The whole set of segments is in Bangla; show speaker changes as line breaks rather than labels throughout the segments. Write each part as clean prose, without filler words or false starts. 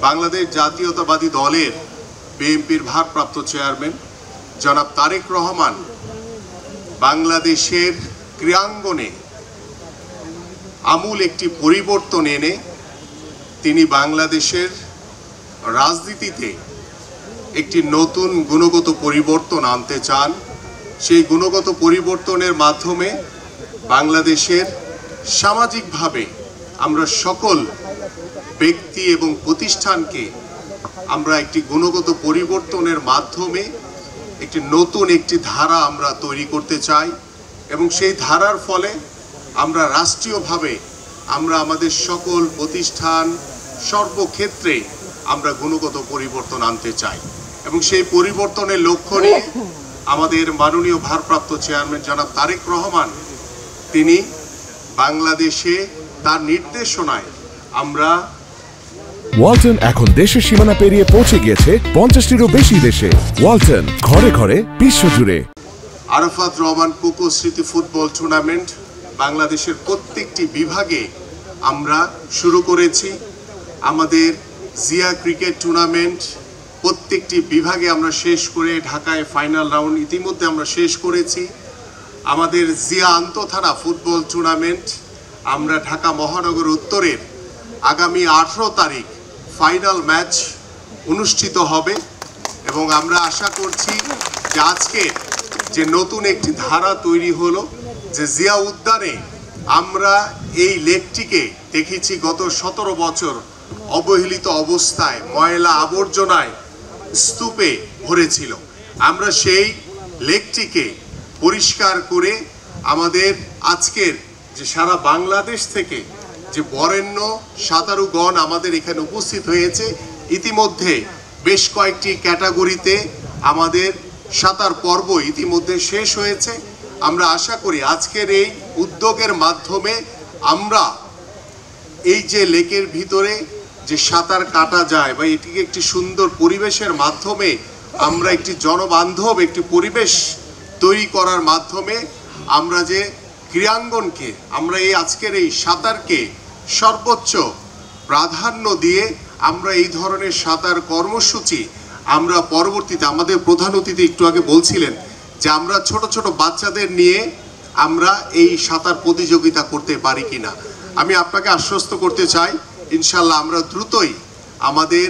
বাংলাদেশ জাতীয়তাবাদী দলের বিএনপির ভারপ্রাপ্ত চেয়ারম্যান জনাব তারেক রহমান বাংলাদেশের ক্রীড়াঙ্গনে আমূল একটি পরিবর্তন এনে তিনি বাংলাদেশের রাজনীতিতে একটি নতুন গুণগত পরিবর্তন আনতে চান। সেই গুণগত পরিবর্তনের মাধ্যমে বাংলাদেশের সামাজিকভাবে আমরা সকল ব্যক্তি এবং প্রতিষ্ঠানকে আমরা একটি গুণগত পরিবর্তনের মাধ্যমে একটি নতুন একটি ধারা আমরা তৈরি করতে চাই এবং সেই ধারার ফলে আমরা রাষ্ট্রীয়ভাবে আমরা আমাদের সকল প্রতিষ্ঠান সর্বক্ষেত্রে আমরা গুণগত পরিবর্তন আনতে চাই এবং সেই পরিবর্তনের লক্ষ্য নিয়ে আমাদের মাননীয় ভারপ্রাপ্ত চেয়ারম্যান জনাব তারেক রহমান তিনি বাংলাদেশে তার নির্দেশনায় আমরা
ওয়ালটন এখন দেশের সীমানা পেরিয়ে পৌঁছে গিয়েছে 50টিরও বেশি দেশে। ওয়ালটন, ঘরে ঘরে বিশ্বজুড়ে।
আরাফাত রহমান কোকো স্মৃতি ফুটবল টুর্নামেন্ট বাংলাদেশের প্রত্যেকটি বিভাগে আমরা শুরু করেছি। আমাদের জিয়া ক্রিকেট টুর্নামেন্ট প্রত্যেকটি বিভাগে আমরা শেষ করে ঢাকায় ফাইনাল রাউন্ড ইতিমধ্যে আমরা শেষ করেছি। আমাদের জিয়া আন্তঃথানা ফুটবল টুর্নামেন্ট আমরা ঢাকা মহানগর উত্তরের আগামী 18 তারিখ ফাইনাল ম্যাচ অনুষ্ঠিত হবে এবং আমরা আশা করছি যে আজকে যে নতুন একটি ধারা তৈরি হলো যে জিয়া উদ্যানে আমরা এই লেকটিকে দেখেছি গত 17 বছর অবহেলিত অবস্থায় ময়লা আবর্জনায় স্তূপে ভরেছিল। আমরা সেই লেকটিকে পরিষ্কার করে আমাদের আজকের যে সারা বাংলাদেশ থেকে যে বরেণ্য সাঁতারুগণ আমাদের এখানে উপস্থিত হয়েছে, ইতিমধ্যে বেশ কয়েকটি ক্যাটাগরিতে আমাদের সাঁতার পর্ব ইতিমধ্যে শেষ হয়েছে। আমরা আশা করি আজকের এই উদ্যোগের মাধ্যমে আমরা এই যে লেকের ভিতরে যে সাঁতার কাটা যায় বা এটিকে একটি সুন্দর পরিবেশের মাধ্যমে আমরা একটি জনবান্ধব একটি পরিবেশ তৈরি করার মাধ্যমে আমরা যে ক্রীড়াঙ্গনকে আমরা এই আজকের এই সাঁতারকে সর্বোচ্চ প্রাধান্য দিয়ে আমরা এই ধরনের সাঁতার কর্মসূচি আমরা পরবর্তীতে আমাদের প্রধান অতিথি একটু আগে বলছিলেন যে আমরা ছোট ছোট বাচ্চাদের নিয়ে আমরা এই সাঁতার প্রতিযোগিতা করতে পারি কিনা। আমি আপনাকে আশ্বস্ত করতে চাই ইনশাল্লাহ আমরা দ্রুতই আমাদের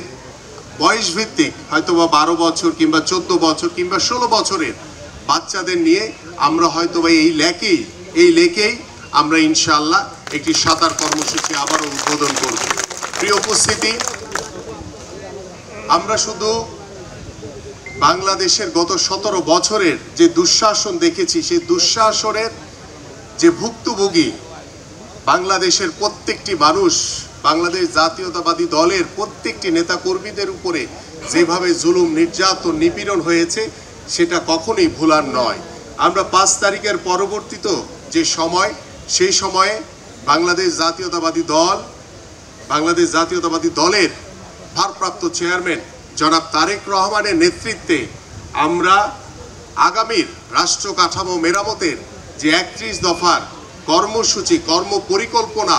বয়সভিত্তিক হয়তোবা 12 বছর কিংবা 14 বছর কিংবা 16 বছরের বাচ্চাদের নিয়ে আমরা হয়তোবা এই লেকেই আমরা ইনশাল্লাহ একটি সাঁতার কর্মসূচি আবারও উদ্বোধন করব। প্রিয় উপস্থিতি, আমরা শুধু বাংলাদেশের গত 17 বছরের যে দুঃশাসন দেখেছি সেই দুঃশাসনের যে ভুক্তভোগী বাংলাদেশের প্রত্যেকটি মানুষ, বাংলাদেশ জাতীয়তাবাদী দলের প্রত্যেকটি নেতাকর্মীদের উপরে যেভাবে জুলুম নির্যাতন নিপীড়ন হয়েছে সেটা কখনোই ভোলার নয়। আমরা 5 তারিখের পরবর্তীতে যে সময় সেই সময়ে বাংলাদেশ জাতীয়তাবাদী দলের ভারপ্রাপ্ত চেয়ারম্যান জনাব তারেক রহমানের নেতৃত্বে আমরা আগামীর রাষ্ট্র কাঠামো মেরামতের যে 31 দফার কর্মসূচি কর্মপরিকল্পনা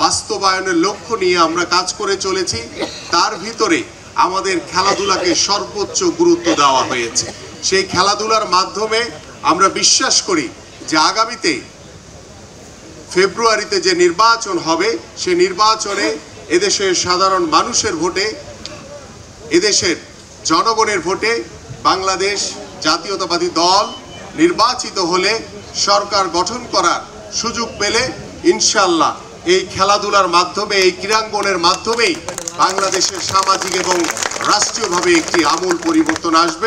বাস্তবায়নের লক্ষ্য নিয়ে আমরা কাজ করে চলেছি। তার ভিতরে আমাদের খেলাধুলাকে সর্বোচ্চ গুরুত্ব দেওয়া হয়েছে। সেই খেলাধুলার মাধ্যমে আমরা বিশ্বাস করি যে আগামীতে ফেব্রুয়ারিতে যে নির্বাচন হবে সেই নির্বাচনে এদেশের সাধারণ মানুষের ভোটে, এদেশের জনগণের ভোটে বাংলাদেশ জাতীয়তাবাদী দল নির্বাচিত হলে সরকার গঠন করার সুযোগ পেলে ইনশাল্লাহ এই খেলাধুলার মাধ্যমে এই ক্রীড়াঙ্গনের মাধ্যমেই বাংলাদেশের সামাজিক এবং রাষ্ট্রীয়ভাবে একটি আমূল পরিবর্তন আসবে।